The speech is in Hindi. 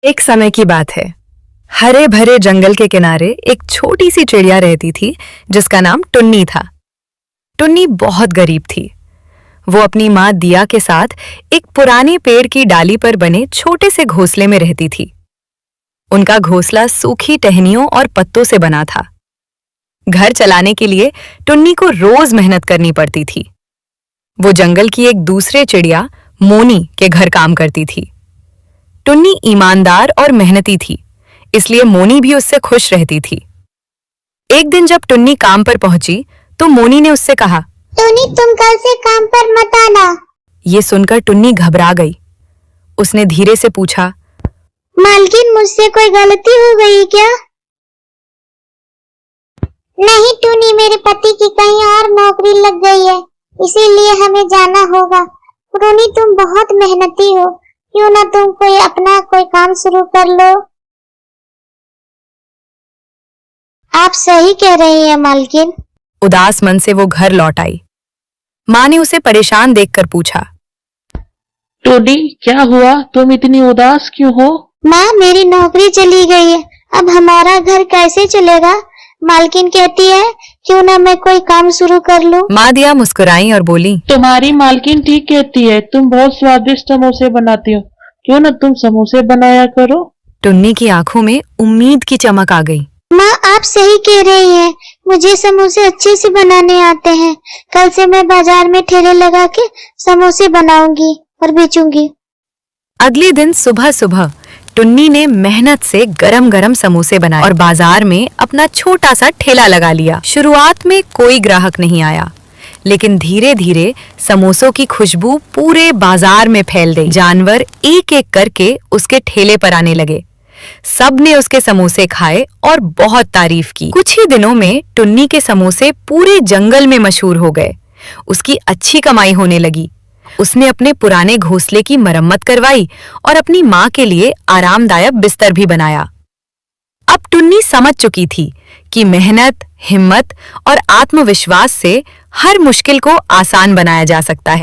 एक समय की बात है। हरे भरे जंगल के किनारे एक छोटी सी चिड़िया रहती थी जिसका नाम टुन्नी था। टुन्नी बहुत गरीब थी। वो अपनी माँ दिया के साथ एक पुराने पेड़ की डाली पर बने छोटे से घोंसले में रहती थी। उनका घोंसला सूखी टहनियों और पत्तों से बना था। घर चलाने के लिए टुन्नी को रोज मेहनत करनी पड़ती थी। वो जंगल की एक दूसरे चिड़िया मोनी के घर काम करती थी। टुन्नी ईमानदार और मेहनती थी, इसलिए मोनी भी उससे खुश रहती थी। एक दिन जब टुन्नी काम पर पहुंची तो मोनी ने उससे कहा, टुन्नी, तुम कल से काम पर मत आना। ये सुनकर टुन्नी घबरा गई। उसने धीरे से पूछा, मालकिन, मुझसे कोई गलती हो गई क्या? नहीं टुन्नी, मेरे पति की कहीं और नौकरी लग गई है, इसीलिए हमें जाना होगा। टुन्नी, तुम बहुत मेहनती हो, क्यों ना तुम कोई काम शुरू कर लो। आप सही कह रही हैं मालकिन। उदास मन से वो घर लौट आई। माँ ने उसे परेशान देखकर पूछा, टोनी, क्या हुआ? तुम इतनी उदास क्यों हो? माँ, मेरी नौकरी चली गई है, अब हमारा घर कैसे चलेगा? मालकिन कहती है क्यों ना मैं कोई काम शुरू कर लूं। माँ दिया मुस्कुराई और बोली, तुम्हारी मालकिन ठीक कहती है, तुम बहुत स्वादिष्ट समोसे बनाती हो, क्यों ना तुम समोसे बनाया करो। टुन्नी की आंखों में उम्मीद की चमक आ गई। माँ, आप सही कह रही हैं, मुझे समोसे अच्छे से बनाने आते हैं। कल से मैं बाजार में ठेले लगा के समोसे बनाऊंगी और बेचूंगी। अगले दिन सुबह सुबह टुन्नी ने मेहनत से गरम गरम समोसे बनाए और बाजार में अपना छोटा सा ठेला लगा लिया। शुरुआत में कोई ग्राहक नहीं आया, लेकिन धीरे धीरे समोसों की खुशबू पूरे बाजार में फैल गई। जानवर एक एक करके उसके ठेले पर आने लगे। सब ने उसके समोसे खाए और बहुत तारीफ की। कुछ ही दिनों में टुन्नी के समोसे पूरे जंगल में मशहूर हो गए। उसकी अच्छी कमाई होने लगी। उसने अपने पुराने घोंसले की मरम्मत करवाई और अपनी माँ के लिए आरामदायक बिस्तर भी बनाया। अब टुन्नी समझ चुकी थी कि मेहनत, हिम्मत और आत्मविश्वास से हर मुश्किल को आसान बनाया जा सकता है।